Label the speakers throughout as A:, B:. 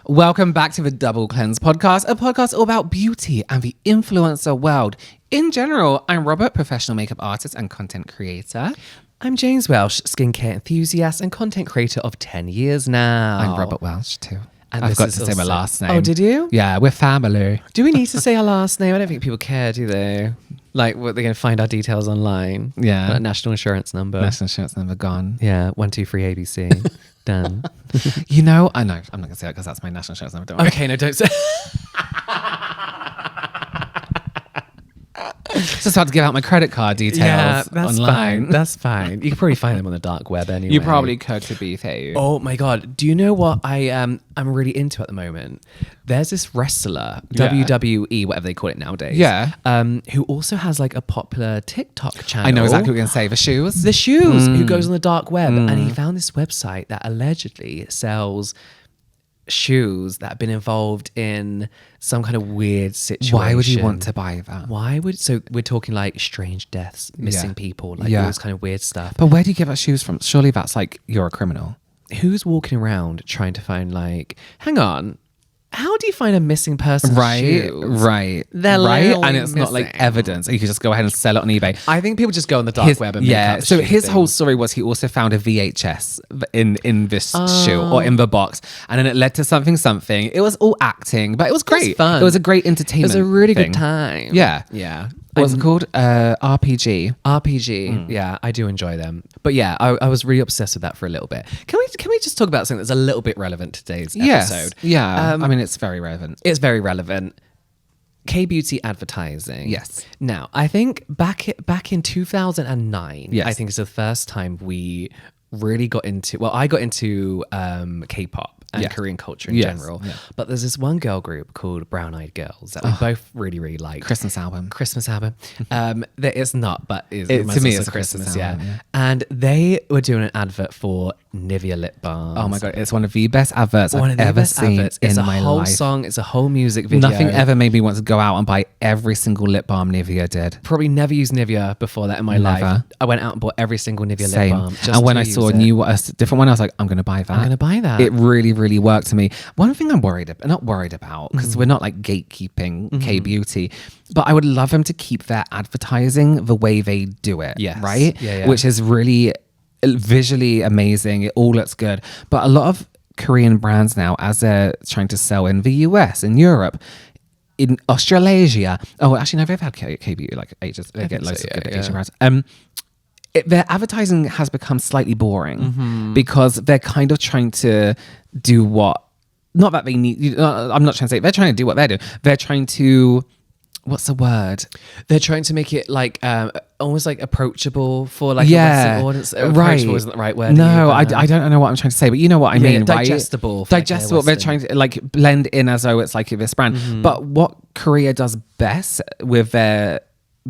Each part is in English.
A: Welcome back to the Double Cleanse podcast, a podcast all about beauty and the influencer world. In general, I'm Robert, professional makeup artist and content creator.
B: I'm James Welsh, skincare enthusiast and content creator of 10 years now.
A: I'm Robert Welsh too.
B: And
A: I've got to say my last name.
B: Oh, did you?
A: Yeah, we're family.
B: Do we need to say our last name? I don't think people care, do they? Like, what, they're going to find our details online?
A: Yeah.
B: Like national insurance number.
A: National insurance number gone.
B: Yeah, 123 ABC. Done.
A: You know, I know, I'm not going to say that because that's my national insurance number. Don't worry.
B: Okay, no, don't say.
A: Just about to give out my credit card details
B: that's
A: online.
B: fine. That's fine. You can probably find them on the dark web anyway.
A: You probably could, to be fair.
B: Oh my God. Do you know what I'm really into at the moment? There's this wrestler,
A: Yeah.
B: WWE, whatever they call it nowadays.
A: Yeah.
B: Who also has like a popular TikTok channel.
A: I know exactly what you're going to say. The shoes.
B: The shoes, who goes on the dark web. And he found this website that allegedly sells shoes that have been involved in some kind of weird situation.
A: Why would you want to buy that?
B: So we're talking like strange deaths, missing people, like all this kind of weird stuff.
A: But where do you get that shoes from? Surely that's like, you're a criminal.
B: Who's walking around trying to find like, hang on, how do you find a missing person's shoes?
A: Right.
B: They're
A: right.
B: literally
A: And it's not like
B: missing.
A: evidence. You could just go ahead and sell it on eBay.
B: I think people just go on the dark web and make up
A: so
B: shit
A: his whole
B: things.
A: story was he also found a VHS in this shoe or in the box, and then it led to something. It was all acting, but it was great.
B: fun.
A: It was a great entertainment.
B: It was a really
A: thing.
B: good time.
A: Yeah. What's it called? RPG.
B: RPG. Yeah, I do enjoy them. But yeah, I was really obsessed with that for a little bit. Can we just talk about something that's a little bit relevant to today's episode?
A: Yeah. I mean, it's very relevant.
B: It's very relevant. K-beauty advertising.
A: Yes.
B: Now, I think back in 2009,
A: Yes.
B: I think it's the first time we really got into, well, I got into K-pop and
A: Yes.
B: Korean culture in
A: Yes.
B: general.
A: Yeah.
B: But there's this one girl group called Brown Eyed Girls that we both really, really like.
A: Christmas album.
B: That it's not, but
A: To me,
B: also
A: it's a Christmas album, yeah.
B: And they were doing an advert for Nivea lip balm.
A: Oh my God, it's one of the best adverts
B: One
A: I've
B: of the
A: ever
B: best
A: seen
B: adverts.
A: in
B: It's a
A: my
B: whole
A: life.
B: song. It's a whole music video.
A: Nothing ever made me want to go out and buy every single lip balm Nivea did.
B: Probably never used Nivea before that in my life.
A: Never.
B: I went out and bought every single Nivea lip
A: Same.
B: balm. Just
A: And when
B: to
A: I saw
B: use
A: a different one, I was like, I'm going to buy that.
B: I'm gonna buy that.
A: It really, really worked to me. One thing I'm not worried about, because we're not like gatekeeping K-beauty, but I would love them to keep their advertising the way they do it.
B: Yes.
A: Right?
B: Yeah.
A: Which is really visually amazing. It all looks good. But a lot of Korean brands now, as they're trying to sell in the US and Europe, in Australasia, actually no, they've had K-beauty like ages. They get loads of good Asian brands. Their advertising has become slightly boring because they're kind of trying to do what, not that they need, I'm not trying to say, they're trying to do what they're doing. They're trying to, what's the word?
B: They're trying to make it like almost like approachable for like a Western audience.
A: Right.
B: Approachable isn't the right word.
A: No, I don't know what I'm trying to say, but you know what I mean, right?
B: Digestible. for, like, a
A: Digestible. They're
B: Western-
A: trying to like blend in as though it's like this brand. But what Korea does best with their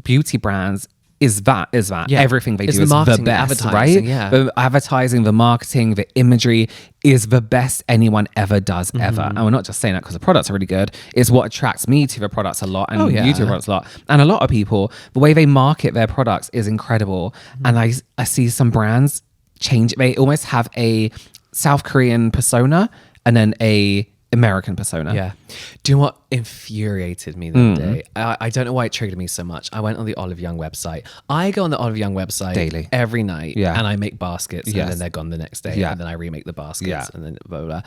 A: beauty brands is that
B: Yeah.
A: everything they
B: It's
A: do
B: the
A: is the
B: marketing,
A: best,
B: advertising,
A: right?
B: yeah.
A: The advertising, the marketing, the imagery is the best anyone ever does ever. And we're not just saying that because the products are really good. It's what attracts me to the products a lot and you to the products a lot. And a lot of people, the way they market their products is incredible. And I see some brands change. They almost have a South Korean persona and then a American persona.
B: Yeah. Do you know what infuriated me the other day? I don't know why it triggered me so much. I went on the Olive Young website. I go on the Olive Young website
A: Daily.
B: every night
A: Yeah.
B: and I make baskets and
A: Yes.
B: then they're gone the next day
A: Yeah.
B: and then I remake the baskets
A: Yeah.
B: and then blah, blah, blah.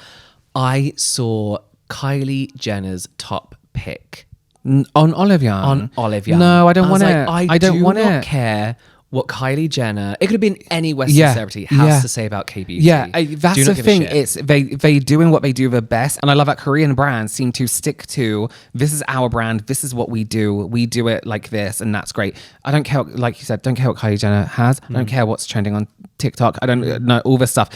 B: I saw Kylie Jenner's top pick
A: On Olive Young.
B: on Olive Young.
A: No, I don't
B: was
A: want
B: like,
A: it. I don't want
B: not
A: it.
B: care what Kylie Jenner, it could have been any Western
A: Yeah.
B: celebrity, has to say about K-beauty.
A: Yeah,
B: Do
A: that's
B: not
A: the
B: give a
A: thing.
B: shit.
A: It's they doing what they do the best, and I love that Korean brands seem to stick to this is our brand, this is what we do it like this, and that's great. I don't care, like you said, don't care what Kylie Jenner has. I don't care what's trending on TikTok. I don't know all this stuff.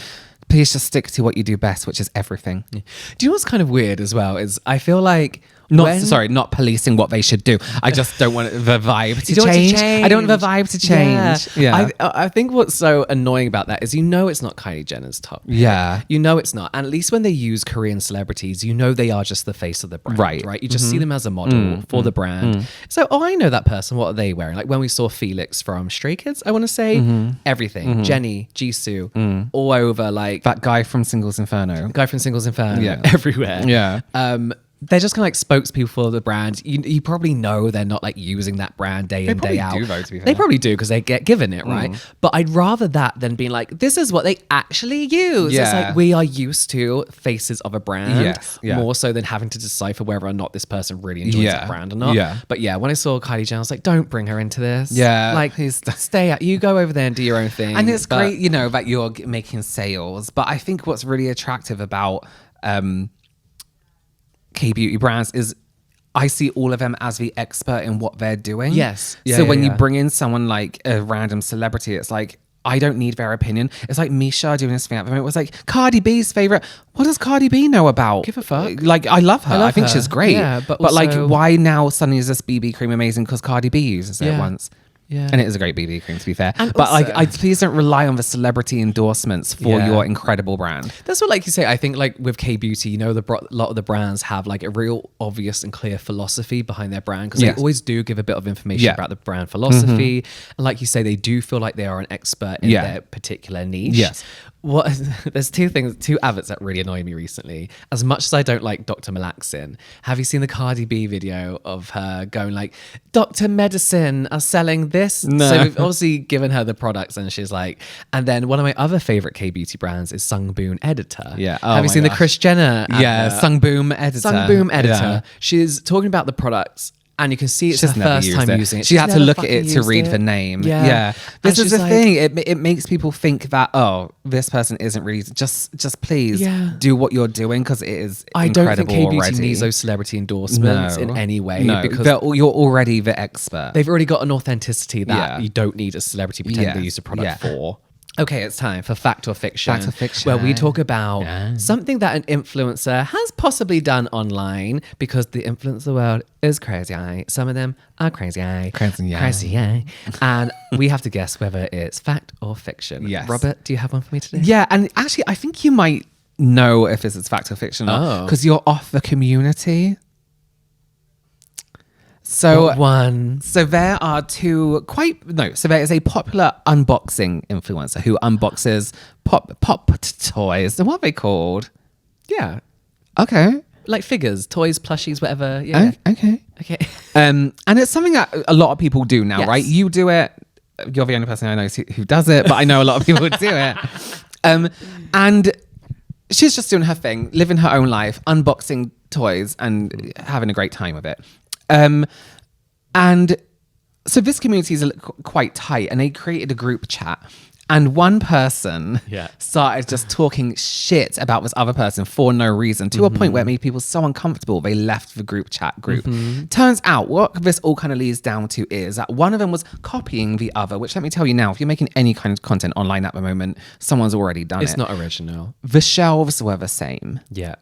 A: Please just stick to what you do best, which is everything.
B: Do you know what's kind of weird as well is I feel like
A: Not policing what they should do. I just don't want the vibe to
B: You don't want it to
A: change. I don't want the vibe to change. Yeah.
B: I think what's so annoying about that is it's not Kylie Jenner's top.
A: Yeah.
B: It's not. And at least when they use Korean celebrities, they are just the face of the brand. Right. You just see them as a model for the brand. So, I know that person. What are they wearing? Like when we saw Felix from Stray Kids, I want to say everything. Jenny, Jisoo, all over. Like
A: that guy from Singles Inferno.
B: Yeah. Everywhere.
A: Yeah.
B: They're just kind of like spokespeople for the brand. You probably know they're not like using that brand day in, day out.
A: They probably do, though, to be fair.
B: They probably do because they get given it, right? But I'd rather that than being like, this is what they actually use.
A: Yeah.
B: It's like we are used to faces of a brand
A: Yes, yeah.
B: more so than having to decipher whether or not this person really enjoys
A: Yeah.
B: that brand or not.
A: Yeah.
B: But yeah, when I saw Kylie Jenner, I was like, don't bring her into this.
A: Yeah,
B: Like,
A: please
B: stay out. You go over there and do your own thing.
A: And it's
B: But-
A: great, that you're making sales. But I think what's really attractive about K-beauty brands is I see all of them as the expert in what they're doing.
B: Yes. Yeah,
A: so
B: yeah,
A: when you
B: yeah.
A: bring in someone like a random celebrity, it's like, I don't need their opinion. It's like Misha doing this thing at the moment. It was like Cardi B's favorite. What does Cardi B know about?
B: Give a fuck.
A: Like, I love her. I think
B: her.
A: she's great.
B: Yeah, but
A: like,
B: also-
A: why now suddenly is this BB cream amazing because Cardi B uses it
B: Yeah.
A: once?
B: Yeah.
A: And it is a great BB cream, to be fair.
B: And
A: But
B: also-
A: I please don't rely on the celebrity endorsements for
B: Yeah.
A: your incredible brand.
B: That's what, like you say, I think like with K-beauty, a lot of the brands have like a real obvious and clear philosophy behind their brand because
A: Yes.
B: they always do give a bit of information
A: Yeah.
B: about the brand philosophy. And like you say, they do feel like they are an expert in
A: Yeah.
B: their particular niche.
A: Yes.
B: There's two adverts that really annoy me recently. As much as I don't like Dr. Malaxin, have you seen the Cardi B video of her going like, Dr. Medicine are selling this?
A: No.
B: So we've obviously given her the products and she's like, and then one of my other favorite K-beauty brands is Sungboom Editor.
A: Yeah. Oh
B: have you
A: my
B: seen the
A: gosh.
B: Kris Jenner
A: Yeah,
B: advert?
A: Sungboom editor.
B: Sungboom Editor.
A: Yeah.
B: She's talking about the products. And you can see it's
A: She's
B: her
A: never
B: first
A: used
B: time
A: it.
B: using it.
A: She had
B: She's
A: to
B: never
A: look at it
B: fucking
A: to
B: used
A: read
B: it.
A: the name.
B: Yeah.
A: Yeah. This
B: And
A: is
B: she's
A: the
B: like-
A: thing. It makes people think that, this person isn't really just please
B: Yeah.
A: do what you're doing because it is
B: I don't think
A: incredible
B: K-beauty
A: already.
B: needs those celebrity endorsements in any way because
A: you're already the expert.
B: they've already got an authenticity that
A: Yeah.
B: you don't need a celebrity pretending to
A: Yeah.
B: use a product
A: Yeah.
B: for. Okay, it's time for Fact or Fiction.
A: Fact or Fiction.
B: Where we talk about
A: Yeah.
B: something that an influencer has possibly done online because the influencer world is crazy. Some of them are crazy.
A: Crazy.
B: And we have to guess whether it's fact or fiction.
A: Yes.
B: Robert, do you have one for me today?
A: Yeah, and actually, I think you might know if this is fact or fiction or not
B: Oh.
A: because you're off the Community. So
B: What one?
A: So there are so there is a popular unboxing influencer who unboxes pop toys. What are they called?
B: Yeah.
A: Okay.
B: Like figures, toys, plushies, whatever. Yeah.
A: Okay.
B: Okay.
A: And it's something that a lot of people do now,
B: Yes.
A: right? You do it. You're the only person I know who does it, but I know a lot of people do it. And she's just doing her thing, living her own life, unboxing toys and having a great time with it. And so this community is quite tight, and they created a group chat. And one person started just talking shit about this other person for no reason, to a point where it made people so uncomfortable they left the group chat group. Turns out what this all kind of leads down to is that one of them was copying the other, which let me tell you now, if you're making any kind of content online at the moment, someone's already done it.
B: It's not original.
A: The shelves were the same.
B: Yeah.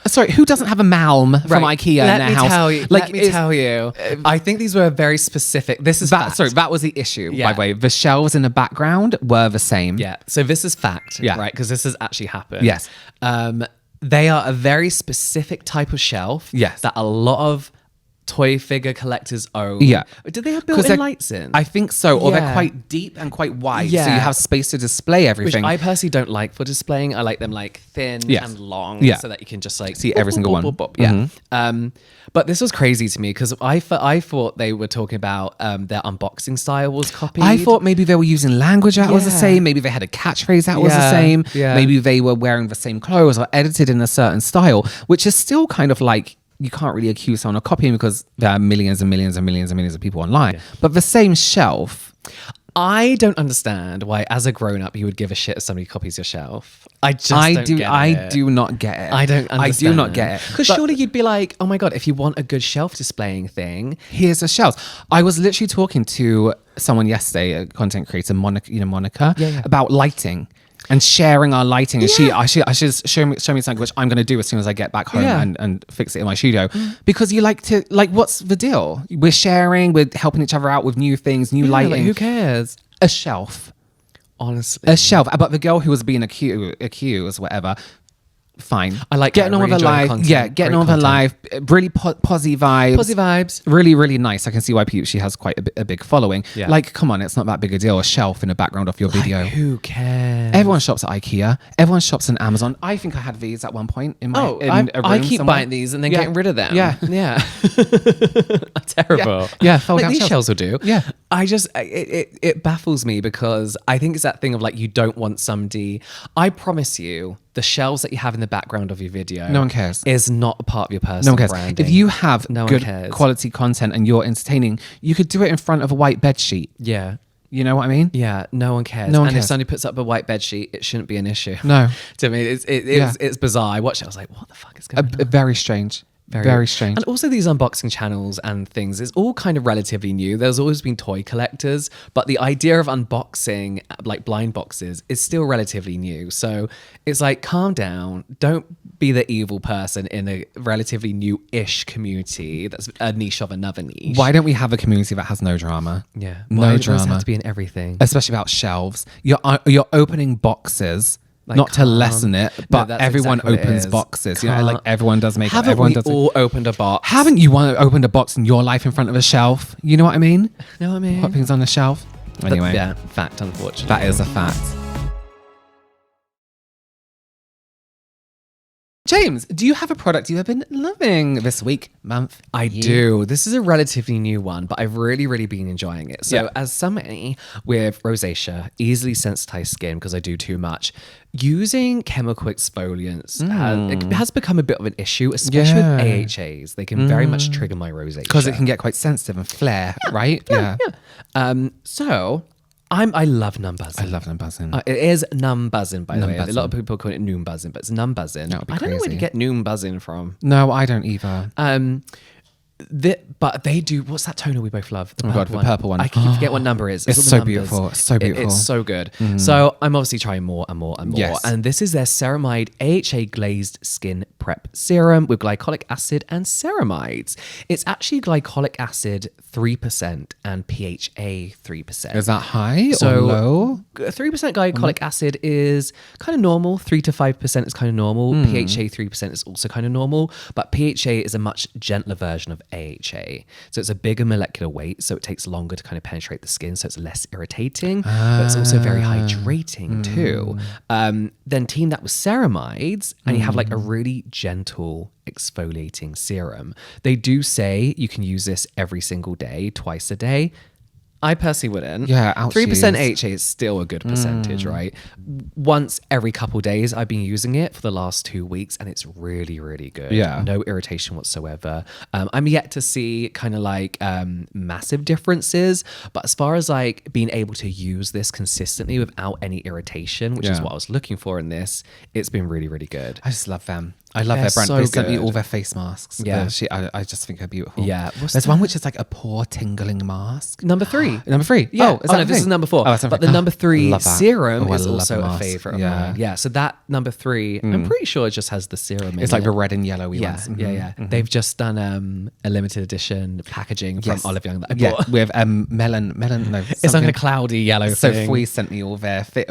A: Sorry, who doesn't have a malm from IKEA in their house?
B: Let me tell you. I think these were very specific. This is fact.
A: Sorry, that was the issue,
B: Yeah.
A: by the way. The shelves in the background were the same.
B: Yeah. So this is fact,
A: Yeah.
B: right? Because this has actually happened.
A: Yes.
B: They are a very specific type of shelf.
A: Yes.
B: That a lot of toy figure collectors own.
A: Yeah.
B: Did they have
A: 'Cause
B: built-in
A: they're-
B: lights in?
A: I think so. Or
B: Yeah.
A: they're quite deep and quite wide. So
B: Yeah.
A: you have space to display
B: Which
A: everything.
B: I personally don't like for displaying. I like them like thin
A: Yes.
B: and long,
A: Yeah.
B: so that you can just like
A: See every single one.
B: Yeah. But this was crazy to me because I thought they were talking about their unboxing style was copied.
A: I thought maybe they were using language that was the
B: Yeah.
A: same. Maybe they had a catchphrase that was the
B: Yeah.
A: same.
B: Yeah.
A: Maybe they were wearing the same clothes or edited in a certain style, which is still kind of like, you can't really accuse someone of copying because there are millions and millions and millions and millions of people online. But the same shelf.
B: I don't understand why, as a grown-up, you would give a shit if somebody copies your shelf. I don't get it.
A: I do not get it.
B: I don't understand.
A: I do not get it.
B: Because
A: But
B: surely you'd be like, oh my God, if you want a good shelf displaying thing.
A: here's the shelves. I was literally talking to someone yesterday, a content creator, Monica,
B: Yeah.
A: about lighting. And sharing our lighting. And she show me something which I'm going to do as soon as I get back home and fix it in my studio. Because you like to, like, what's the deal? We're sharing, we're helping each other out with new things, new lighting.
B: Like, who cares?
A: A shelf.
B: Honestly.
A: A shelf. But the girl who was being accused, whatever, fine.
B: I like
A: getting on with her life.
B: content.
A: Yeah, getting on with her life. Really posy vibes.
B: Posy vibes.
A: Really, really nice. I can see why she has quite a big following.
B: Yeah.
A: Like, come on, it's not that big a deal. A shelf in the background of your video.
B: Who cares?
A: Everyone shops at IKEA. Everyone shops on Amazon. I think I had these at one point in my in a room
B: I keep
A: somewhere.
B: buying these and then getting rid of them.
A: Yeah.
B: Yeah. Terrible.
A: Yeah, fold
B: like,
A: out
B: these
A: shelves.
B: shelves will do.
A: Yeah.
B: I just, it baffles me because I think it's that thing of like, you don't want somebody, I promise you, the shelves that you have in the background of your video.
A: No one cares.
B: Is not a part of your personal
A: No one cares.
B: branding.
A: If you have
B: No one
A: good
B: cares.
A: quality content and you're entertaining, you could do it in front of a white bed sheet.
B: Yeah.
A: You know what I mean?
B: Yeah, no one cares.
A: No one
B: and
A: cares.
B: if somebody puts up a white bed sheet, it shouldn't be an issue.
A: No.
B: To me, it's bizarre. I watched it, I was like, what the fuck is going on?
A: Very strange. Very strange.
B: And also these unboxing channels and things is all kind of relatively new. There's always been toy collectors, but the idea of unboxing like blind boxes is still relatively new. So it's like, calm down. Don't be the evil person in a relatively new-ish community that's a niche of another niche.
A: Why don't we have a community that has no drama?
B: Yeah.
A: No
B: Why does it
A: drama.
B: have to be in everything?
A: Especially about shelves. You're opening boxes.
B: Like,
A: not to lessen it, but
B: that's
A: everyone
B: exactly what it
A: opens
B: is.
A: boxes. You know, like everyone does makeup.
B: Haven't
A: Everyone
B: we
A: does.
B: all opened a box?
A: Haven't you opened a box in your life in front of a shelf? You know what I mean?
B: Know what I mean?
A: Put things on the shelf. Anyway,
B: Yeah, fact, unfortunately.
A: that is a fact. James, do you have a product you have been loving this week, month?
B: I do. This is a relatively new one, but I've really, really been enjoying it. So,
A: Yeah.
B: as somebody with rosacea, easily sensitized skin because I do too much, using chemical exfoliants has become a bit of an issue, especially
A: Yeah.
B: with AHAs. They can very much trigger my rosacea
A: Because it can get quite sensitive and flare, right? Yeah.
B: So I love numb buzzing.
A: I love them buzzing.
B: It is numb buzzing, by the way. A
A: buzzing.
B: lot of people call it noom buzzing, but it's numb buzzing.
A: That would be
B: I don't know where to
A: crazy.
B: get noom buzzing from.
A: No, I don't either.
B: But they do. What's that toner we both love? The
A: Oh my God, the purple one.
B: I keep forget what number it is.
A: It's
B: all the
A: so
B: numbers.
A: beautiful. It's so beautiful.
B: It's so good. So I'm obviously trying more and more and more.
A: Yes.
B: And this is their ceramide AHA glazed skin prep serum with glycolic acid and ceramides. It's actually glycolic acid 3% and PHA 3%.
A: Is that high
B: So
A: or low?
B: 3% glycolic acid is kind of normal. 3 to 5% is kind of normal. PHA 3% is also kind of normal. But PHA is a much gentler version of AHA. So it's a bigger molecular weight. So it takes longer to kind of penetrate the skin. So it's less irritating. But it's also very hydrating too. Then team that with ceramides and you have like a really gentle exfoliating serum. They do say you can use this every single day, twice a day. I personally wouldn't.
A: Yeah,
B: 3%
A: ouchies.
B: AHA is still a good percentage, right? Once every couple days, I've been using it for the last 2 weeks, and it's really, really good.
A: Yeah.
B: No irritation whatsoever. I'm yet to see kind of like massive differences, but as far as like being able to use this consistently without any irritation, which is
A: Yeah.
B: what I was looking for in this, it's been really, really good.
A: I just love them. I love
B: They're
A: their brand.
B: so
A: They sent me
B: good.
A: all their face masks.
B: Yeah.
A: I just think they're beautiful.
B: Yeah. What's
A: There's
B: that?
A: one which is like a pore tingling mask.
B: Number 3.
A: Number 3.
B: Yeah.
A: Oh, is that
B: no,
A: a
B: this
A: thing?
B: is number 4.
A: Oh, that's
B: but the number 3
A: love that.
B: serum
A: Oh, I
B: is
A: love
B: also
A: the
B: a
A: mask.
B: favorite of
A: Yeah.
B: mine. Yeah. So that number 3, I'm pretty sure it just has the serum in
A: It's like
B: it.
A: the red and yellowy
B: Yeah,
A: ones.
B: yeah. They've just done a limited edition packaging from
A: Yes.
B: Olive Young that I
A: Yeah,
B: bought.
A: with melon. No,
B: It's like
A: something-
B: a cloudy yellow
A: So
B: thing.
A: Fui sent me all their
B: they're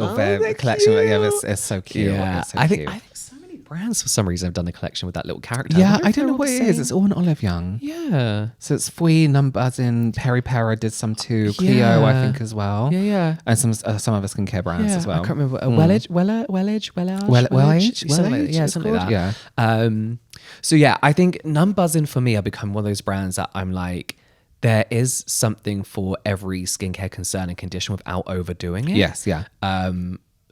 A: collection. Yeah,
B: cute.
A: it's so cute.
B: Yeah,
A: It's so
B: I
A: cute.
B: think so many brands for some reason have done a collection with that little character.
A: Yeah,
B: wonder
A: I
B: if
A: don't
B: they're
A: know
B: all
A: what
B: the
A: it is.
B: same.
A: It's all an Olive Young.
B: Yeah,
A: So it's Fui, Numbers in Peri Para did some too. Clio,
B: Yeah.
A: I think, as well.
B: yeah.
A: And some other skincare brands
B: Yeah,
A: as well.
B: I can't remember. Wellage, Wellage, something like, yeah,
A: it's
B: something like
A: called?
B: that.
A: Yeah.
B: So yeah, I think Numb Buzzing for me, I've become one of those brands that I'm like, there is something for every skincare concern and condition without overdoing it.
A: Yes, yeah.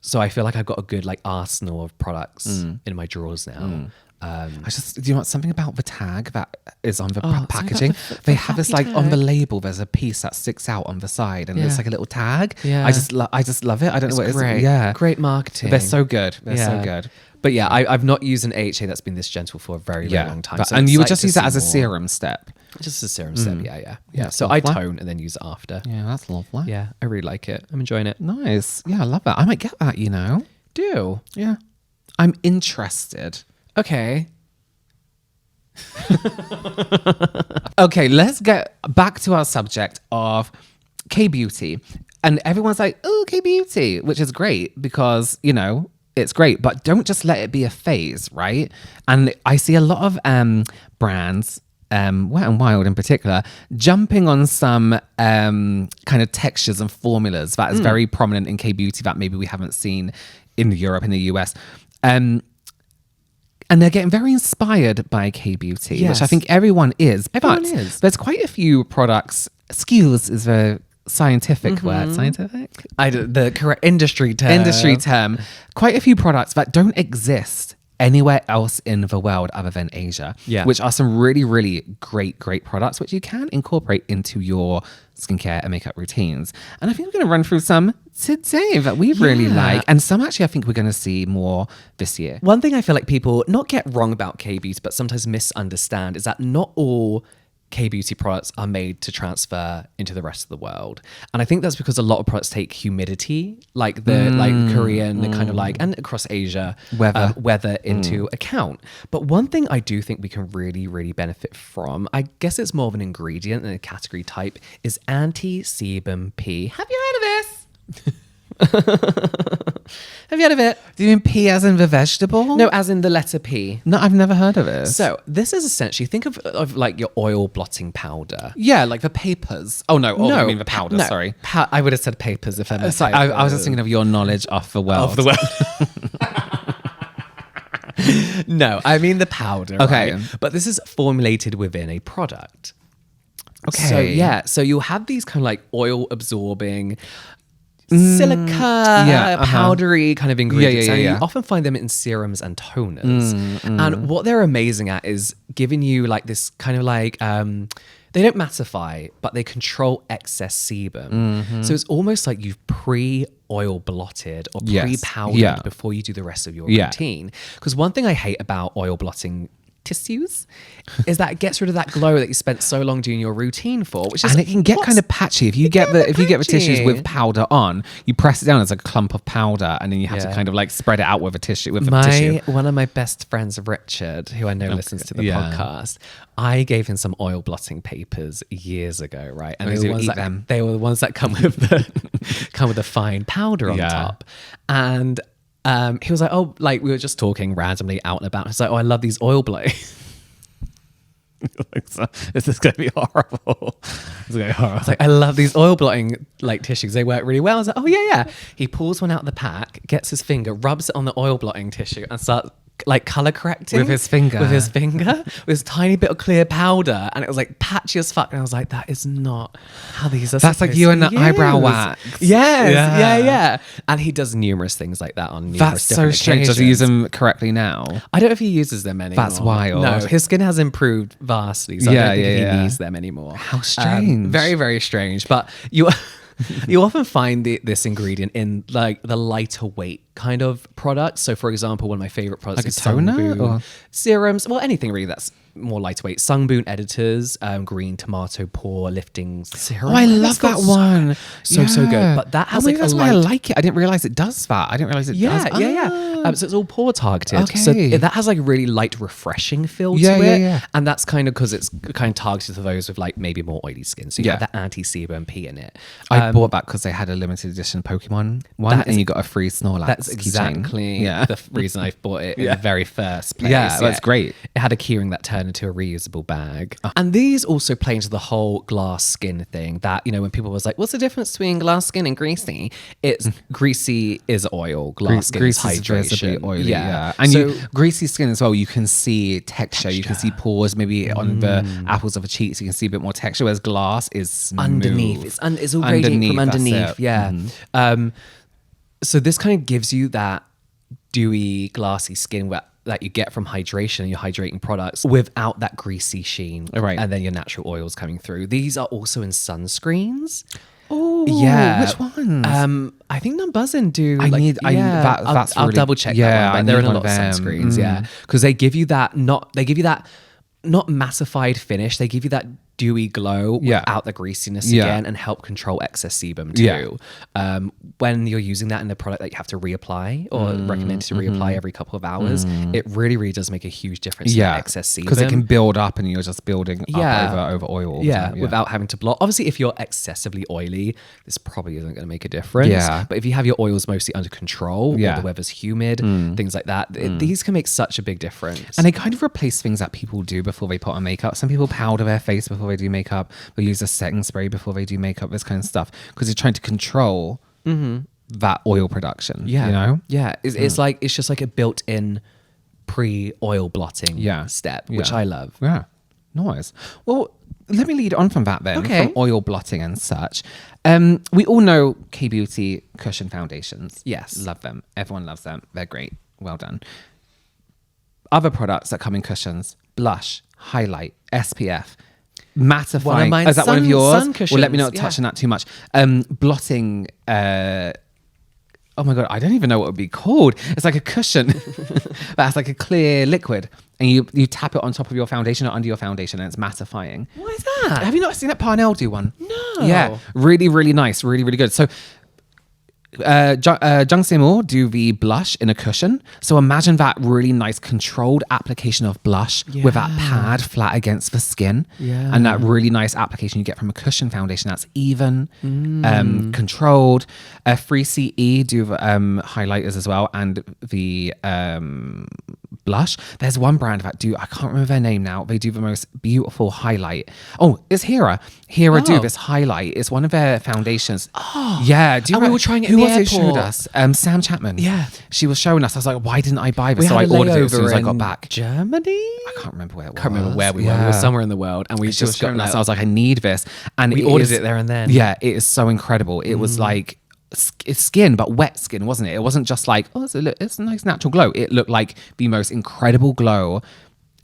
B: So I feel like I've got a good like arsenal of products in my drawers now.
A: I just, do you want something about the tag that is on the
B: something about
A: packaging?
B: the
A: They have this
B: happy
A: like on the
B: tag.
A: label. There's a piece that sticks out on the side, and
B: Yeah.
A: it's like a little tag.
B: Yeah.
A: I just love it. I don't know what
B: great.
A: it is. Yeah,
B: Great marketing.
A: They're so good. They're so
B: Yeah.
A: good.
B: But yeah, I've not used an AHA that's been this gentle for a very, very
A: Yeah,
B: long time.
A: But-
B: So
A: and you would
B: excited
A: just
B: to
A: use that
B: see
A: as a
B: more.
A: serum step.
B: Just a serum step. Yeah.
A: Yeah,
B: So I
A: lovely.
B: tone and then use it after.
A: Yeah, that's lovely.
B: Yeah, I really like it. I'm enjoying it.
A: Nice. Yeah, I love that. I might get that. You know.
B: Do.
A: Yeah. I'm interested.
B: Okay.
A: Okay, let's get back to our subject of K-beauty. And everyone's like, oh, K-beauty, which is great because, you know, it's great, but don't just let it be a phase, right? And I see a lot of brands, Wet n Wild in particular, jumping on some kind of textures and formulas that is very prominent in K-beauty that maybe we haven't seen in Europe, in the US. And they're getting very inspired by K-beauty,
B: Yes.
A: which I think everyone is.
B: Everyone
A: but
B: is.
A: there's quite a few products. SKUs is a scientific word. Scientific?
B: The correct industry term.
A: Industry term. Quite a few products that don't exist anywhere else in the world other than Asia.
B: Yeah.
A: Which are some really, really great products which you can incorporate into your skincare and makeup routines. And I think we're going to run through some today that we really like. And some actually I think we're going to see more this year.
B: One thing I feel like people not get wrong about K-beauty, but sometimes misunderstand is that not all K-beauty products are made to transfer into the rest of the world. And I think that's because a lot of products take humidity, like the Korean, the kind of like, and across Asia, weather into account. But one thing I do think we can really, really benefit from, I guess it's more of an ingredient than a category type, is anti-sebum P. Have you heard of this? Have you heard of it?
A: Do you mean P as in the vegetable?
B: No, as in the letter P.
A: No, I've never heard of it.
B: So this is essentially, think of like your oil blotting powder.
A: Yeah, like the papers. Oh no, I mean the powder, sorry.
B: I would have said papers if I meant
A: Sorry, I was just thinking of your knowledge of the world.
B: of the world. No, I mean the powder.
A: Okay.
B: Right? But this is formulated within a product.
A: Okay.
B: So you'll have these kind of like oil absorbing silica, powdery kind of ingredients. And you often find them in serums and toners. And what they're amazing at is giving you like this kind of like, they don't mattify, but they control excess sebum. So it's almost like you've pre-oil blotted or pre-powdered before you do the rest of your routine. Because one thing I hate about oil blotting tissues is that it gets rid of that glow that you spent so long doing your routine for, which is,
A: and it can get kind of patchy if you get the tissues with powder on. You press it down as a clump of powder, and then you have to kind of like spread it out with a tissue.
B: One of my best friends, Richard, who I know listens to the podcast, I gave him some oil blotting papers years ago, right? And they were the ones that come with the fine powder on top, and. He was like, oh, like we were just talking randomly out and about. He's like, oh, I love these oil blotting.
A: This is going to be horrible. It's going to be horrible.
B: It's like, I love these oil blotting like tissues. They work really well. I was like, oh yeah. He pulls one out of the pack, gets his finger, rubs it on the oil blotting tissue and starts like color correcting
A: with his finger
B: with this tiny bit of clear powder, and it was like patchy as fuck, and I was like, that is not how these are.
A: That's like you and the eyebrow wax.
B: Yeah. And he does numerous things like that on numerous different occasions.
A: Strange. Does he use them correctly now?
B: I don't know if he uses them anymore.
A: That's wild.
B: No, his skin has improved vastly, so I don't think he needs them anymore.
A: How strange.
B: Very, very strange. But you often find this ingredient in like the lighter weight kind of products. So for example, one of my favorite products is Sunboon serums. Well, anything really that's more lightweight. Sunboon editors, green tomato pore lifting serum.
A: Oh, I love that one.
B: So good. But that has
A: that's why I like it. I didn't realize it does that. I didn't realize it does.
B: Yeah. So it's all pore targeted.
A: Okay.
B: So that has like really light, refreshing feel to it. Yeah. And that's kind of because it's kind of targeted to those with like maybe more oily skin. So you have that anti-sebum P in it.
A: I bought that because they had a limited edition Pokemon one, and you got a free Snorlax.
B: That's exactly the reason I bought it in the very first place.
A: Yeah, that's great.
B: It had a keyring that turned into a reusable bag. And these also play into the whole glass skin thing that, you know, when people was like, what's the difference between glass skin and greasy? It's greasy is oil, glass skin is hydration.
A: Oily, yeah. And so, greasy skin as well, you can see texture. You can see pores maybe on the apples of the cheeks. You can see a bit more texture, whereas glass is smooth.
B: Underneath. It's all radiating from underneath. Yeah. So this kind of gives you that dewy, glassy skin that you get from hydration and your hydrating products without that greasy sheen.
A: Right.
B: And then your natural oils coming through. These are also in sunscreens.
A: Oh, yeah. Which ones?
B: I think Numbuzin do.
A: I'll
B: double check that one, but they're in a lot of sunscreens. Yeah. Because they give you that not mattified finish. They give you that dewy glow
A: Yeah.
B: without the greasiness
A: Yeah.
B: again, and help control excess sebum too. When you're using that in the product that you have to reapply or recommended to reapply every couple of hours, it really, really does make a huge difference in the excess sebum.
A: Because it can build up and you're just building up over oil all the time.
B: Without having to blot. Obviously, if you're excessively oily, this probably isn't going to make a difference.
A: Yeah.
B: But if you have your oils mostly under control, or the weather's humid, things like that, these can make such a big difference.
A: And they kind of replace things that people do before they put on makeup. Some people powder their face before they do makeup. They use a setting spray before they do makeup, this kind of stuff. Because they're trying to control that oil production.
B: Yeah.
A: You know?
B: Yeah. It's like, it's just like a built-in pre-oil blotting step, which I love.
A: Yeah. Nice. Well, let me lead on from that then.
B: Okay.
A: From oil blotting and such. We all know K-Beauty cushion foundations.
B: Yes.
A: Love them. Everyone loves them. They're great. Well done. Other products that come in cushions: blush, highlight, SPF, mattifying.
B: One of mine,
A: Is that one of yours?
B: sun
A: Well, let me
B: cushions,
A: not touch on that too much. Blotting. Oh my God, I don't even know what it would be called. It's like a cushion that has like a clear liquid, and you tap it on top of your foundation or under your foundation, and it's mattifying.
B: What is that?
A: Have you not seen that Parnell do one?
B: No.
A: Yeah, really, really nice, really, really good. So, Jung Seymour do the blush in a cushion. So imagine that really nice controlled application of blush with that pad flat against the skin, and that really nice application you get from a cushion foundation that's even, controlled. 3CE do the highlighters as well, and the blush. There's one brand that do, I can't remember their name now. They do the most beautiful highlight. Oh, it's Hera. Hera do this highlight. It's one of their foundations. Oh, yeah. Do you
B: we were trying it
A: who
B: in
A: was
B: the
A: it showed
B: airport?
A: us? Sam Chapman.
B: Yeah.
A: She was showing us. I was like, why didn't I buy this?
B: We
A: So I
B: had a
A: ordered it as soon as I
B: layover
A: got
B: in
A: back.
B: Germany?
A: I can't remember where it was.
B: Can't remember where we were. We were somewhere in the world, and we
A: She was
B: just got
A: showing us.
B: like,
A: I was like, I need this. And
B: we ordered it there and then.
A: Yeah, it is so incredible. It was like it's skin, but wet skin, wasn't it? It wasn't just like, oh, it's a nice natural glow. It looked like the most incredible glow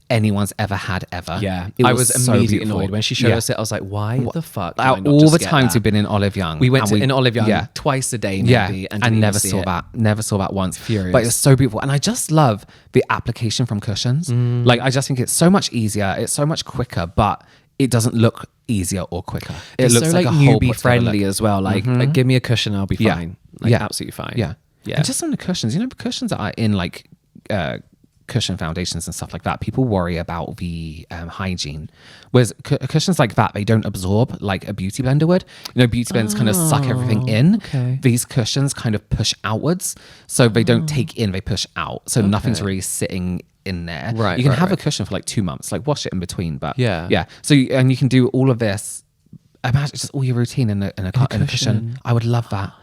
A: anyone's ever had ever.
B: Yeah,
A: It
B: I was
A: so
B: immediately
A: beautiful.
B: annoyed when she showed us it. I was like, why the fuck? did I
A: Out
B: not
A: all
B: just
A: the
B: get
A: times
B: that?
A: we've been in Olive Young.
B: We went
A: and
B: in Olive Young twice a day, maybe, and didn't
A: never
B: even see
A: saw
B: it.
A: that. Never saw that once.
B: Furious.
A: But it's so beautiful, and I just love the application from cushions. Like, I just think it's so much easier. It's so much quicker, but it doesn't look easier or quicker. It
B: It's
A: looks
B: so
A: like
B: like
A: a whole
B: newbie
A: put together
B: friendly
A: look.
B: as well. Like, give me a cushion, I'll be fine. Like, absolutely fine.
A: Yeah.
B: Yeah.
A: And just on the cushions, the cushions that are in like cushion foundations and stuff like that, people worry about the hygiene. Whereas cushions like that, they don't absorb like a beauty blender would. Beauty blenders kind of suck everything in.
B: Okay.
A: These cushions kind of push outwards. So they don't take in, they push out. So nothing's really sitting in there.
B: Right,
A: You can
B: right,
A: have
B: right.
A: a cushion for like 2 months, like wash it in between. But
B: Yeah.
A: So, and you can do all of this. Imagine just all your routine in a cushion. I would love that.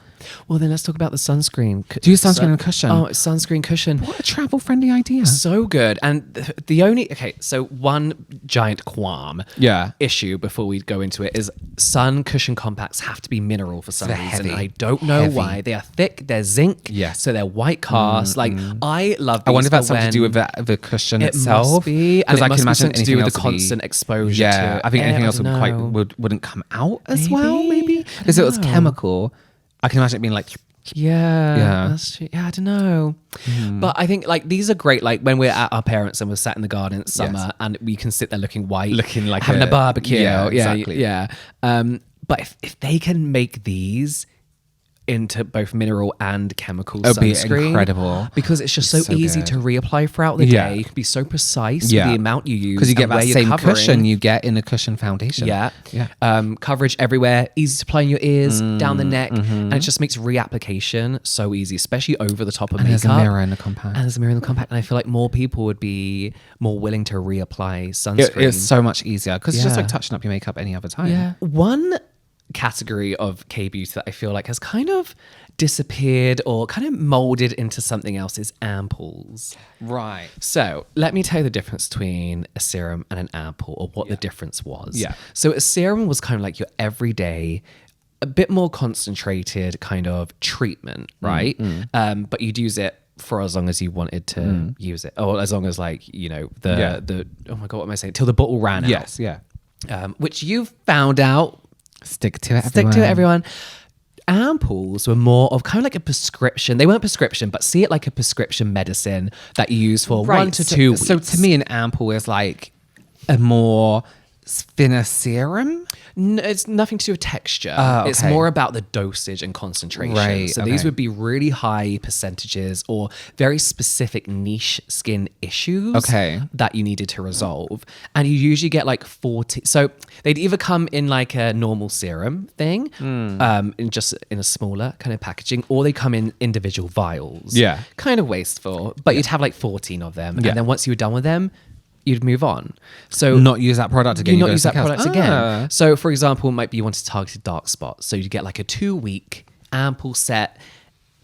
B: Well, then let's talk about the sunscreen.
A: Do sunscreen in a cushion.
B: Oh, sunscreen cushion.
A: What a travel-friendly idea.
B: So good. And the only, so one giant qualm issue before we go into it is sun cushion compacts have to be mineral for some
A: They're
B: reason.
A: heavy.
B: I don't know
A: Heavy.
B: why. They are thick, they're zinc,
A: Yes.
B: so they're white cast. Like, I love these.
A: I wonder if that's
B: for
A: something to do
B: when-
A: with the cushion
B: It
A: itself.
B: must be, and
A: Because
B: it
A: I
B: must
A: can
B: be
A: imagine
B: something to do
A: anything
B: with the
A: else would be-
B: constant exposure
A: Yeah,
B: to it.
A: I think anything else
B: don't know.
A: wouldn't come out as well.
B: Maybe?
A: Maybe
B: I
A: because it
B: don't
A: was
B: know.
A: chemical. I can imagine it being like.
B: Yeah, that's true. Yeah, I don't know. But I think like these are great. Like when we're at our parents and we're sat in the garden in summer and we can sit there looking white,
A: Looking like
B: having a barbecue.
A: Yeah,
B: Yeah,
A: exactly.
B: Yeah. But if they can make these into both mineral and chemical
A: It'd be
B: sunscreen,
A: incredible.
B: because it's just so
A: So
B: easy
A: good.
B: to reapply throughout the
A: Yeah.
B: day. You can be so precise
A: Yeah.
B: with the amount you use
A: Because you get
B: and
A: that
B: where you're
A: same
B: covering.
A: cushion you get in a cushion foundation.
B: Yeah.
A: Yeah.
B: Coverage everywhere, easy to apply in your ears, down the neck, and it just makes reapplication so easy, especially over the top of
A: And
B: makeup.
A: there's a mirror in the compact.
B: And there's a mirror in the compact. And I feel like more people would be more willing to reapply sunscreen.
A: It's so much easier because it's just
B: Yeah.
A: like touching up your makeup any other time.
B: Yeah. One category of K-beauty that I feel like has kind of disappeared or kind of molded into something else is ampoules.
A: Right.
B: So let me tell you the difference between a serum and an ampoule, or what the difference was.
A: Yeah.
B: So a serum was kind of like your everyday, a bit more concentrated kind of treatment, right? But you'd use it for as long as you wanted to use it, or as long as like, the oh my God, what am I saying? Till the bottle ran out.
A: Yes. Yeah.
B: Which you've found out.
A: Stick to it.
B: Stick to it, everyone. Ampoules were more of kind of like a prescription. They weren't prescription, but see it like a prescription medicine that you use for 1 to 2 weeks.
A: So to me, an ampoule is like a more thinner serum?
B: It's nothing to do with texture. It's
A: okay.
B: more about the dosage and concentration.
A: Right,
B: So these
A: okay.
B: would be really high percentages or very specific niche skin issues that you needed to resolve. And you usually get like 40. So they'd either come in like a normal serum thing, in a smaller kind of packaging, or they come in individual vials.
A: Yeah.
B: Kind of wasteful, but you'd have like 14 of them.
A: Yeah.
B: And then once you were done with them, you'd move on. So
A: Not use that product again.
B: you not
A: go
B: use that
A: something
B: product
A: else.
B: again. So, for example, it might be you want to target dark spots. So you get like a 2-week ample set,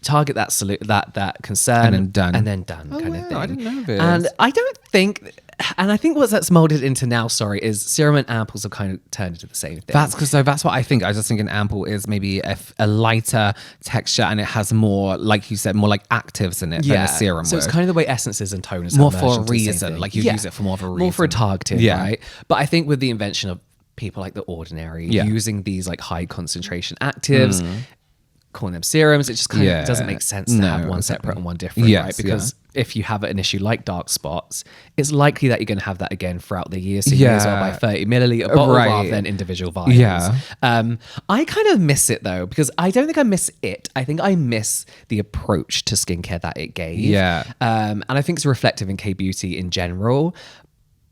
B: target that concern,
A: And then done.
B: and then done kind
A: wow,
B: of thing.
A: I didn't know this.
B: And I don't think, and I think what that's molded into now, is serum and ampoules have kind of turned into the same thing.
A: That's what I think. I just think an ampoule is maybe a lighter texture, and it has more, like you said, more like actives in it than a serum
B: So
A: would.
B: it's kind of the way essences and toners
A: More
B: have
A: for
B: merged
A: a
B: into the same
A: reason,
B: thing.
A: like you use it for more of a
B: More for a
A: reason.
B: targeting,
A: Yeah.
B: right? But I think with the invention of people like The Ordinary
A: Yeah.
B: using these like high concentration actives, calling them serums, it just kind of doesn't make sense to have one separate and one different,
A: Yes,
B: right? Because if you have an issue like dark spots, it's likely that you're going to have that again throughout the year. So you may as well buy 30 milliliter bottle rather than individual vials.
A: Yeah.
B: I kind of miss it though, because I don't think I miss it. I think I miss the approach to skincare that it gave.
A: Yeah.
B: And I think it's reflective in K-beauty in general.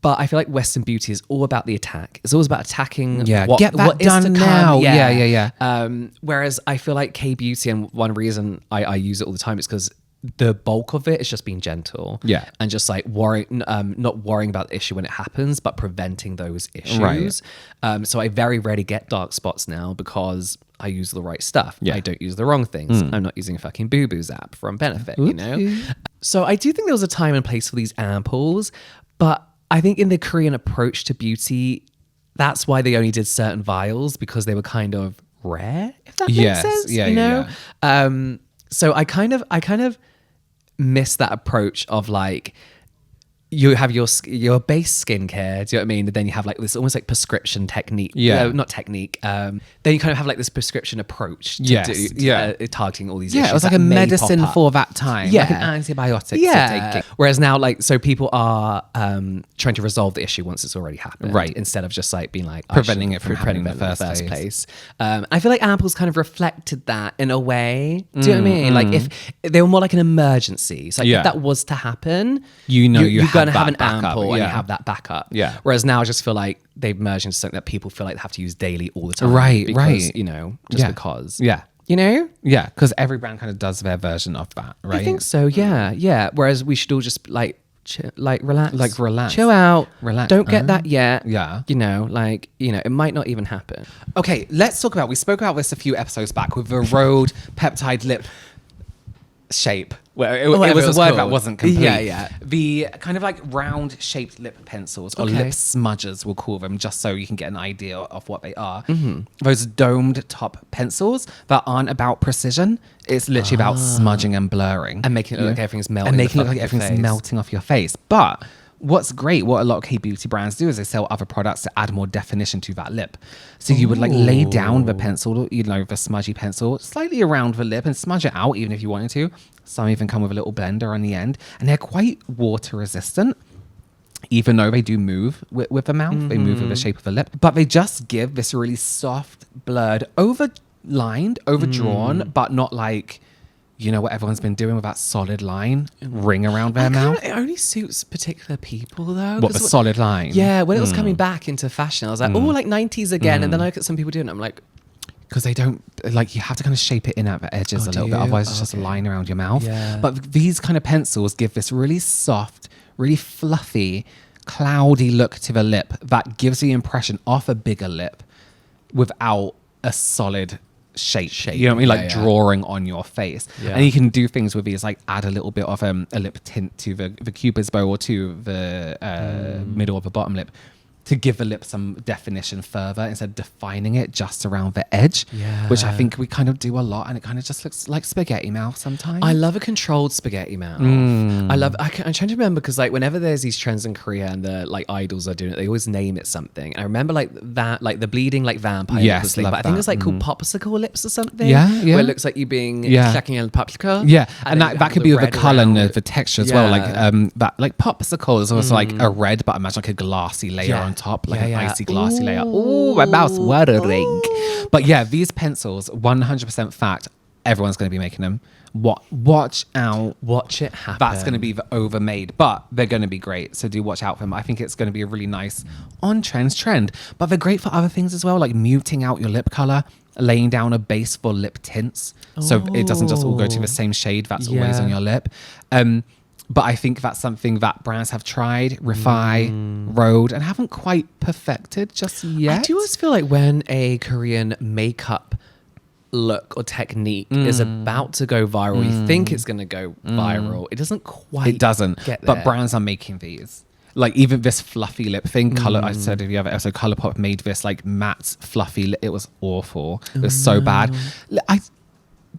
B: But I feel like Western beauty is all about the attack. It's always about attacking what
A: Get that
B: what is
A: done
B: to come.
A: now. Yeah.
B: Whereas I feel like K-beauty, and one reason I use it all the time is because the bulk of it is just being gentle.
A: Yeah.
B: And just like not worrying about the issue when it happens, but preventing those issues.
A: Right.
B: So I very rarely get dark spots now because I use the right stuff.
A: Yeah.
B: I don't use the wrong things. I'm not using a fucking Boo Boos app from Benefit, you know? So I do think there was a time and place for these ampoules, but I think in the Korean approach to beauty, that's why they only did certain vials, because they were kind of rare, if that makes sense.
A: Yeah,
B: you know? So I kind of miss that approach of like, you have your base skincare, do you know what I mean? And then you have like this almost like prescription technique. Not technique. Then you kind of have like this prescription approach to targeting all these issues.
A: Yeah, it was like
B: that
A: a
B: may
A: medicine
B: pop up.
A: for that time.
B: Yeah.
A: Like an antibiotic.
B: Yeah.
A: To take.
B: Whereas now, like, so people are trying to resolve the issue once it's already happened.
A: Right.
B: Instead of just like being like
A: Preventing it from happening in the
B: preventing
A: first
B: it
A: place.
B: I feel like Ampoules kind of reflected that in a way. Do you know what I mean? Like if they were more like an emergency. So like if that was to happen,
A: You know you
B: you're
A: have
B: going to have
A: that
B: an
A: backup,
B: ampoule and
A: yeah.
B: you have that backup.
A: Yeah.
B: Whereas now I just feel like they've merged into something that people feel like they have to use daily all the time.
A: Right,
B: because,
A: right.
B: You know, just
A: Yeah.
B: because.
A: Yeah.
B: You know?
A: Yeah, because every brand kind of does their version of that, right?
B: I think so, yeah. Whereas we should all just like relax.
A: Like, relax.
B: Chill out.
A: Relax.
B: Don't get that yet.
A: Yeah.
B: You know, it might not even happen.
A: Okay, let's talk about, we spoke about this a few episodes back with the Rhode peptide lip shape. Where it
B: whatever
A: was
B: it
A: a
B: was
A: word
B: called.
A: that wasn't complete.
B: Yeah.
A: The kind of like round shaped lip pencils or lip smudgers, we'll call them, just so you can get an idea of what they are. Those domed top pencils that aren't about precision. It's literally about smudging and blurring.
B: And making it look like everything's melting.
A: And making it look like everything's melting off your face. But what's great, what a lot of K-beauty brands do is they sell other products to add more definition to that lip. So you would like lay down the pencil, you know, the smudgy pencil, slightly around the lip and smudge it out even if you wanted to. Some even come with a little blender on the end. And they're quite water resistant, even though they do move with the mouth. They move with the shape of the lip. But they just give this really soft, blurred, overlined, overdrawn, but not like, you know, what everyone's been doing with that solid line ring around their mouth.
B: It only suits particular people though.
A: What, the solid line?
B: Yeah, when it was coming back into fashion, I was like, oh, like 90s again. And then I look at some people doing it, I'm like,
A: because they don't, like, you have to kind of shape it in at the edges a little bit, otherwise it's just a line around your mouth.
B: Yeah.
A: But these kind of pencils give this really soft, really fluffy, cloudy look to the lip that gives the impression of a bigger lip without a solid shape. You know what I mean? Like drawing on your face. Yeah. And you can do things with these, like add a little bit of a lip tint to the cupid's bow or to the middle of the bottom lip, to give the lip some definition further instead of defining it just around the edge, which I think we kind of do a lot, and it kind of just looks like spaghetti mouth sometimes.
B: I love a controlled spaghetti mouth. I'm trying to remember, because like whenever there's these trends in Korea and the like idols are doing it, they always name it something. And I remember like that, like the bleeding like vampire lip was thing, but I think it was like called popsicle lips or something.
A: Yeah.
B: Where it looks like you being sucking on popsicle.
A: Yeah, and that could be with the colour and the texture as well. Like
B: Yeah.
A: that, like popsicle is also like a red, but imagine like a glassy layer on on top, like an icy glassy layer. Oh, my mouth's watering. But yeah, these pencils, 100% fact, everyone's going to be making them. Watch out.
B: Watch it happen.
A: That's going to be overmade, but they're going to be great. So do watch out for them. I think it's going to be a really nice trend. But they're great for other things as well, like muting out your lip color, laying down a base for lip tints. So it doesn't just all go to the same shade that's always on your lip. But I think that's something that brands have tried, rode, and haven't quite perfected just yet.
B: I do always feel like when a Korean makeup look or technique is about to go viral, you think it's going to go viral. It doesn't quite.
A: It doesn't.
B: Get there.
A: But brands are making these. Like even this fluffy lip thing, Color. I said if you have episode, ColourPop made this like matte fluffy lip. It was awful. It was so bad. I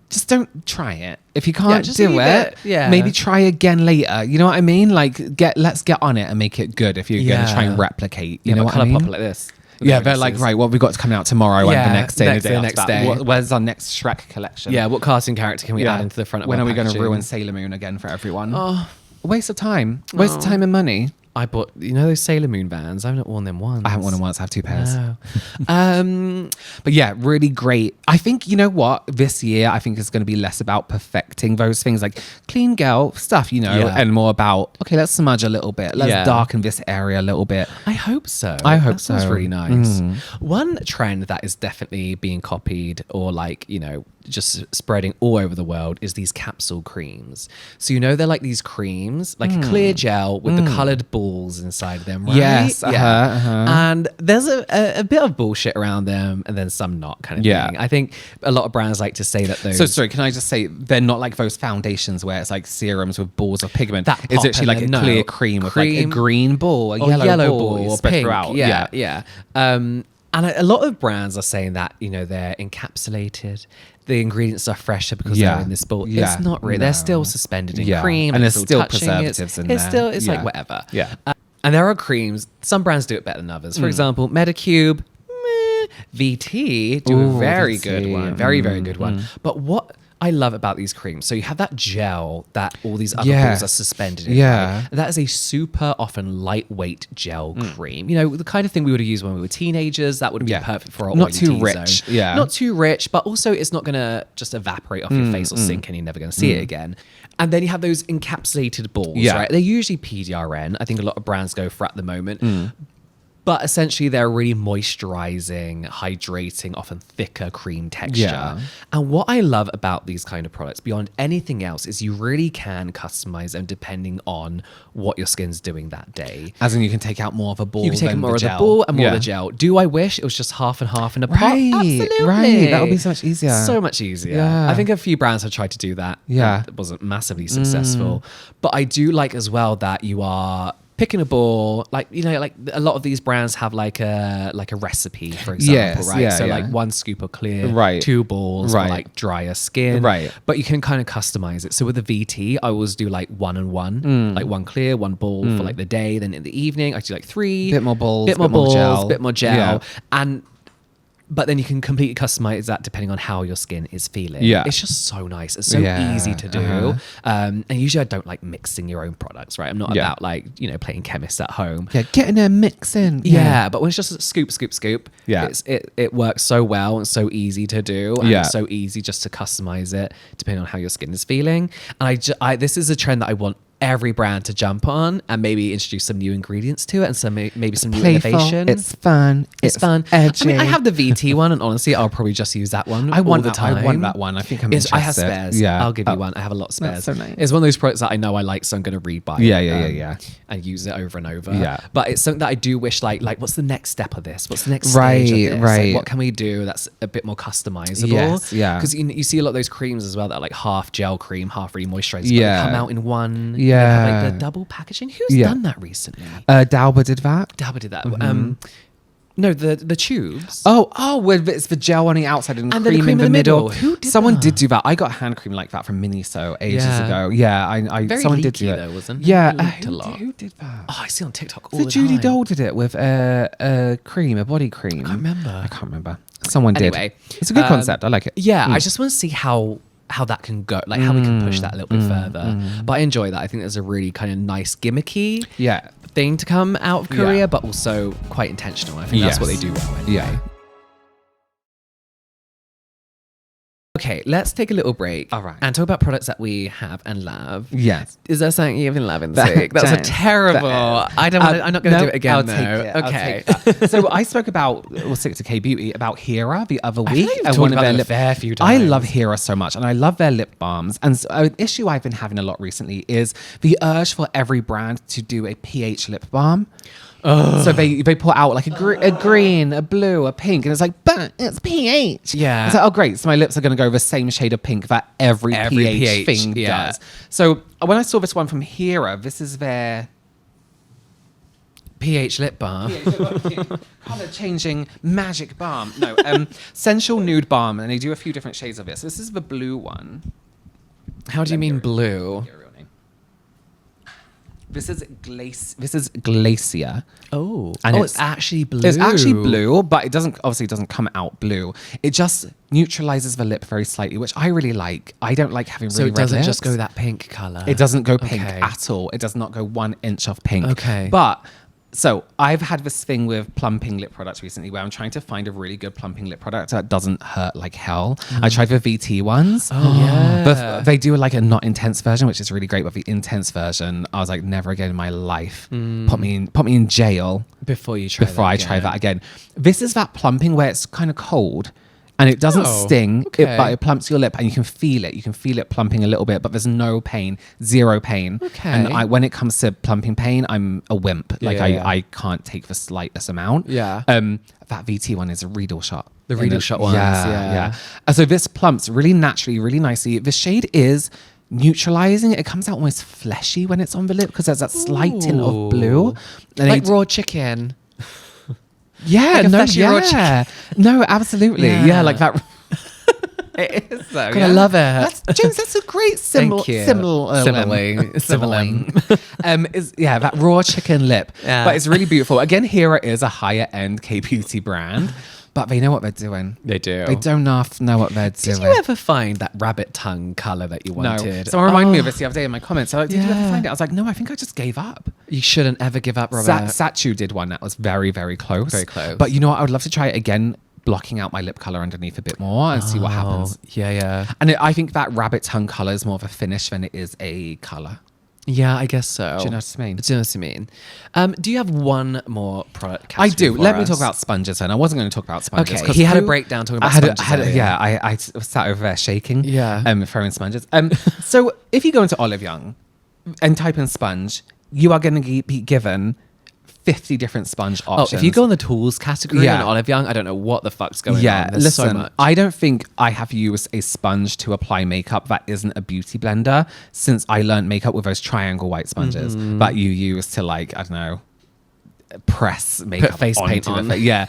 A: just don't try it. If you can't do it, maybe try again later. You know what I mean? Like let's get on it and make it good. If you're going to try and replicate, you know what I mean?
B: ColourPop like this.
A: Yeah, they're like, right, what have we got to come out tomorrow and the next day,
B: the next day.
A: Where's our next Shrek collection?
B: Yeah, what cartoon character can we add into the front of
A: when
B: our
A: are we going to
B: packaging?
A: ruin Sailor Moon again for everyone?
B: Oh,
A: waste of time. Waste of time and money.
B: I bought, those Sailor Moon Vans. I haven't worn them once.
A: I haven't worn them once. I have 2 pairs.
B: No.
A: But yeah, really great. I think, you know what? This year, I think it's going to be less about perfecting those things like clean girl stuff, and more about, okay, let's smudge a little bit. Let's darken this area a little bit.
B: I hope so.
A: I hope
B: so. That's
A: so.
B: really nice. One trend that is definitely being copied or just spreading all over the world is these capsule creams. So they're like these creams, like a clear gel with the coloured balls inside them, right?
A: Yes,
B: And there's a bit of bullshit around them and then some not kind of thing. I think a lot of brands like to say that those...
A: So sorry, can I just say they're not like those foundations where it's like serums with balls of pigment.
B: That
A: it's actually like a clear cream with like a green ball, a yellow ball
B: or
A: spread
B: pink.
A: throughout.
B: Yeah. And a lot of brands are saying that, they're encapsulated. The ingredients are fresher because they're in this ball. It's not really. They're still suspended in cream.
A: And there's still
B: touching.
A: preservatives in there.
B: It's like whatever.
A: Yeah.
B: And there are creams. Some brands do it better than others. For example, Medicube, VT do a very good one. Very, very good one. But what I love about these creams, so you have that gel that all these other balls are suspended in. Right? That is a super often lightweight gel cream. The kind of thing we would have used when we were teenagers. That would be perfect for our
A: not
B: oily
A: too
B: T-zone.
A: rich. Yeah.
B: Not too rich, but also it's not going to just evaporate off your face or sink and you're never going to see it again. And then you have those encapsulated balls, right? They're usually PDRN. I think a lot of brands go for at the moment. But essentially, they're really moisturizing, hydrating, often thicker cream texture.
A: Yeah.
B: And what I love about these kind of products, beyond anything else, is you really can customize them depending on what your skin's doing that day.
A: As in, you can take out more of a ball.
B: You can take
A: than
B: more of the
A: gel.
B: ball and more of the gel. Do I wish it was just half and half in a pot? Absolutely.
A: Right. That would be so much easier.
B: So much easier.
A: Yeah.
B: I think a few brands have tried to do that.
A: Yeah.
B: It wasn't massively successful. But I do like as well that you are picking a ball, like a lot of these brands have like a recipe, for example, right? So like 1 scoop of clear, 2 balls for like drier skin,
A: right?
B: But you can kind of customize it. So with the VT, I always do like 1 and 1, like 1 clear, 1 ball for like the day. Then in the evening, I do like 3,
A: bit more balls,
B: bit more gel,
A: Yeah.
B: But then you can completely customize that depending on how your skin is feeling.
A: Yeah.
B: It's just so nice. It's so easy to do. And usually I don't like mixing your own products, right? I'm not about like, playing chemist at home.
A: Yeah, getting a mix in.
B: Yeah, but when it's just a scoop,
A: Yeah.
B: it works so well and so easy to do. And it's so easy just to customize it depending on how your skin is feeling. And this is a trend that I want every brand to jump on and maybe introduce some new ingredients to it and maybe some new innovation.
A: It's fun. It's fun. Edgy.
B: I mean, I have the VT one, and honestly, I'll probably just use that one.
A: I want
B: all the time.
A: I want that one. I think I'm interested.
B: I have spares.
A: Yeah,
B: I'll give you one. I have a lot of spares.
A: That's so nice.
B: It's one of those products that I know I like, so I'm going to rebuy.
A: Yeah.
B: And use it over and over.
A: Yeah.
B: But it's something that I do wish, like what's the next step of this? What's the next stage of this?
A: Right.
B: Like, what can we do that's a bit more customizable?
A: Yes, yeah.
B: Because you see a lot of those creams as well that are like half gel cream, half really moisturized.
A: Yeah.
B: But they come out in one.
A: Yeah.
B: They have like the double packaging. Who's done that recently?
A: Dauber did that.
B: Dauber did that. No, the tubes.
A: Oh, where it's the gel on the outside and
B: then
A: cream in the middle.
B: Who did
A: Someone
B: that?
A: did do that. I got hand cream like that from Miniso ages ago. Yeah, I
B: Very
A: someone did
B: leaky
A: do it.
B: though, wasn't it?
A: Yeah,
B: It leaked a lot.
A: who did that?
B: Oh, I see on TikTok all
A: So
B: the
A: Judy
B: time.
A: Dole did it with a cream, a body cream.
B: I can't remember.
A: I can't remember. Someone did.
B: Anyway,
A: It's a good concept. I like it.
B: Yeah, I just want to see how how that can go, like how we can push that a little bit further. But I enjoy that. I think there's a really kind of nice gimmicky thing to come out of Korea, but also quite intentional. I think that's what they do well anyway.
A: Yeah.
B: Okay, let's take a little break.
A: All right.
B: And talk about products that we have and love.
A: Yes.
B: Is there something you've been loving this week? That's a terrible. I don't want. I'm not going to do it again.
A: I'll
B: though.
A: take it.
B: Okay.
A: I'll take that. So I spoke about, we'll stick to K-Beauty, about Hera the other week.
B: I've talked about them a fair few
A: I
B: times.
A: love Hera so much, and I love their lip balms. And so, an issue I've been having a lot recently is the urge for every brand to do a pH lip balm. So they put out like a green, a blue, a pink, and it's like, but it's pH.
B: Yeah.
A: It's like, oh great, so my lips are going to go the same shade of pink that every pH thing does. So when I saw this one from Hera, this is their
B: pH lip balm.
A: Color changing magic balm. No, sensual nude balm, and they do a few different shades of it. So this is the blue one.
B: How do you mean blue?
A: This is Glacier.
B: Oh,
A: And
B: it's actually blue.
A: It's actually blue, but it doesn't come out blue. It just neutralizes the lip very slightly, which I really like. I don't like having really
B: So it doesn't
A: red
B: just
A: lips.
B: go that pink color.
A: It doesn't go pink
B: Okay.
A: at all. It does not go 1 inch of pink.
B: Okay.
A: But so I've had this thing with plumping lip products recently where I'm trying to find a really good plumping lip product that doesn't hurt like hell. I tried the VT ones.
B: Oh, yeah.
A: But they do like a not intense version, which is really great. But the intense version, I was like, never again in my life. Put me in jail
B: before you try.
A: I try that again. This is that plumping where it's kind of cold. And it doesn't sting,
B: okay.
A: but it plumps your lip and you can feel it. You can feel it plumping a little bit, but there's no pain, zero pain.
B: Okay.
A: And when it comes to plumping pain, I'm a wimp. Like
B: Yeah.
A: I can't take the slightest amount.
B: Yeah.
A: That VT one is a Riedel shot.
B: The Riedel shot ones, yeah.
A: So this plumps really naturally, really nicely. The shade is neutralizing. It comes out almost fleshy when it's on the lip because there's that slight tint of blue. And
B: Like raw chicken.
A: Yeah,
B: Like a
A: no,
B: fleshy raw
A: no, absolutely, yeah, like that. It is though.
B: I love it.
A: James, that's a great symbol.
B: Thank you.
A: Similing. Is that raw chicken lip, but it's really beautiful. Again, Hera is a higher end K-beauty brand, but they know what they're doing.
B: They do.
A: They don't know what they're doing.
B: Did you ever find that rabbit tongue color that you wanted?
A: No. Someone reminded me of this the other day in my comments. So did you ever find it? I was like, no, I think I just gave up.
B: You shouldn't ever give up, Robert.
A: Satchu did one that was very, very close.
B: Very close.
A: But you know what? I would love to try it again, blocking out my lip color underneath a bit more and see what happens.
B: Yeah.
A: And I think that rabbit tongue color is more of a finish than it is a color.
B: Yeah, I guess so.
A: Do you know what I mean?
B: Do you know what I mean? Do you have one more product
A: I
B: category
A: do.
B: for
A: Let me
B: us?
A: talk about sponges then. I wasn't going to talk about sponges.
B: Okay, he had a breakdown talking about sponges.
A: I sat over there shaking.
B: Yeah.
A: Throwing sponges. So if you go into Olive Young and type in sponge, you are going to be given 50 different sponge options.
B: Oh, if you go in the tools category in Olive Young, I don't know what the fuck's going on. There's
A: listen,
B: so much.
A: I don't think I have used a sponge to apply makeup that isn't a beauty blender since I learned makeup with those triangle white sponges that you use to, like, I don't know, press makeup
B: Put face paint
A: onto
B: on.
A: the face. Yeah.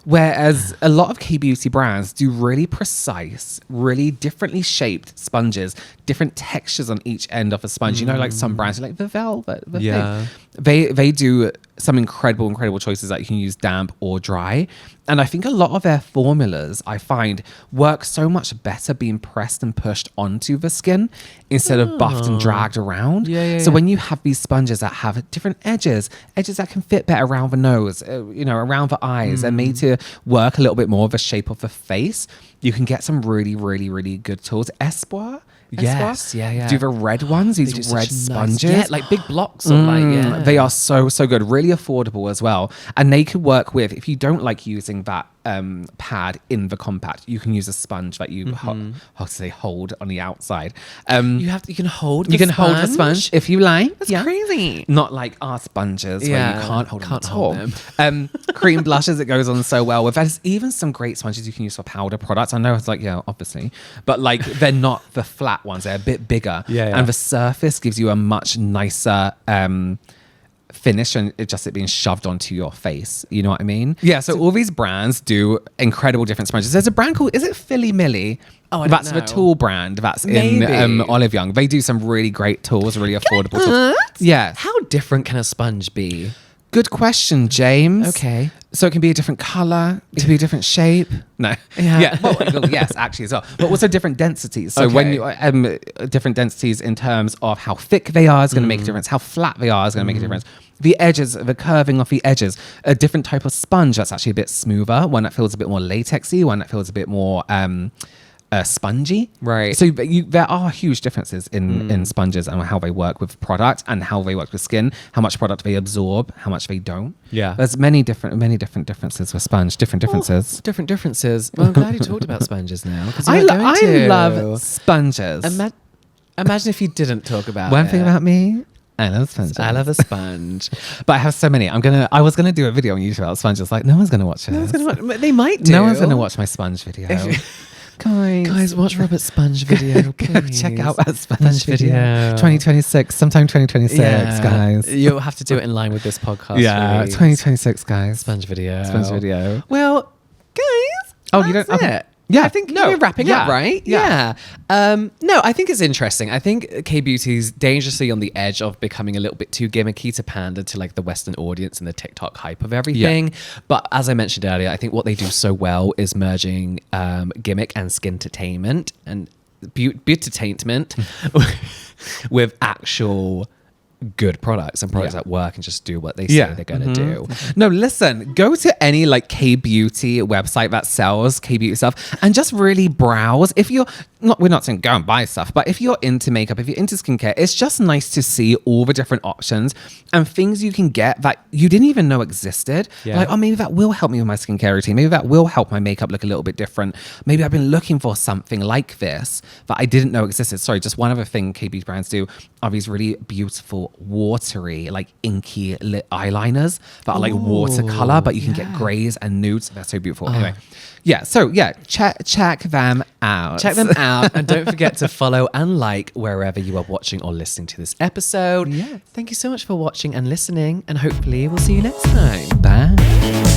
A: Whereas a lot of K-beauty brands do really precise, really differently shaped sponges, different textures on each end of a sponge. You know, like some brands like the velvet.
B: Yeah.
A: They do some incredible choices that you can use damp or dry. And I think a lot of their formulas, I find, work so much better being pressed and pushed onto the skin instead of buffed and dragged around. So when you have these sponges that have different edges that can fit better around the nose, around the eyes, and made to work a little bit more of the shape of the face, you can get some really, really, really good tools. Espoir?
B: Yes, yeah.
A: Do the red ones,
B: They
A: these
B: do such
A: red
B: nice-
A: sponges.
B: Yeah, like big blocks of
A: They are so good, really affordable as well. And they could work with, if you don't like using that pad in the compact, you can use a sponge that you hold on the outside.
B: You can hold
A: the sponge if you like.
B: That's crazy.
A: Not like our sponges where you can't hold them at all.
B: them.
A: Cream blushes, it goes on so well with. There's even some great sponges you can use for powder products. I know it's like, obviously, but like they're not the flat ones. They're a bit bigger. And the surface gives you a much nicer finish and it being shoved onto your face. You know what I mean? Yeah, so all these brands do incredible different sponges. There's a brand called, is it Philly Millie?
B: Oh, I don't
A: That's
B: know.
A: the tool brand that's
B: Maybe.
A: in Olive Young. They do some really great tools, really affordable tools. Yeah.
B: How different can a sponge be?
A: Good question, James.
B: Okay.
A: So it can be a different color, it can be a different shape. No.
B: Yeah.
A: Well, yes, actually as well. But also different densities. So when you different densities in terms of how thick they are is going to make a difference. How flat they are is going to make a difference. The edges, the curving of the edges. A different type of sponge that's actually a bit smoother. One that feels a bit more latexy. One that feels a bit more spongy.
B: Right.
A: So there are huge differences in sponges and how they work with product and how they work with skin, how much product they absorb, how much they don't.
B: Yeah.
A: There's many different differences with sponge, different differences.
B: Different differences. Well, I'm glad you talked about sponges now.
A: I love sponges.
B: Imagine if you didn't talk about
A: One thing about me, I love sponges.
B: I love a sponge.
A: But I have so many. I was gonna do a video on YouTube about sponges. Like, no one's gonna watch it.
B: They might do.
A: No one's gonna watch my sponge video.
B: Guys, watch Robert's sponge video.
A: Go check out that sponge video. 2026, sometime 2026, guys.
B: You'll have to do it in line with this podcast.
A: Yeah,
B: release.
A: 2026, guys.
B: Sponge video.
A: Well,
B: guys.
A: Oh, you don't.
B: It.
A: Yeah,
B: I think we're wrapping up, right?
A: Yeah.
B: No, I think it's interesting. I think K-beauty's dangerously on the edge of becoming a little bit too gimmicky to pander to like the Western audience and the TikTok hype of everything. Yeah. But as I mentioned earlier, I think what they do so well is merging gimmick and skin-tertainment and beauty-tainment with actual good products and products that work and just do what they say they're going to do.
A: No, listen, go to any like K-beauty website that sells K-beauty stuff and just really browse. If you're we're not saying go and buy stuff, but if you're into makeup, if you're into skincare, it's just nice to see all the different options and things you can get that you didn't even know existed.
B: Yeah.
A: Like, oh, maybe that will help me with my skincare routine. Maybe that will help my makeup look a little bit different. Maybe I've been looking for something like this that I didn't know existed. Sorry, just one other thing K-beauty brands do are these really beautiful, watery, like inky lit eyeliners that are like watercolor, but you can get grays and nudes. They're so beautiful. Anyway, check them out.
B: Check them out. And don't forget to follow and like wherever you are watching or listening to this episode.
A: Yes.
B: Thank you so much for watching and listening, and hopefully we'll see you next time.
A: Bye.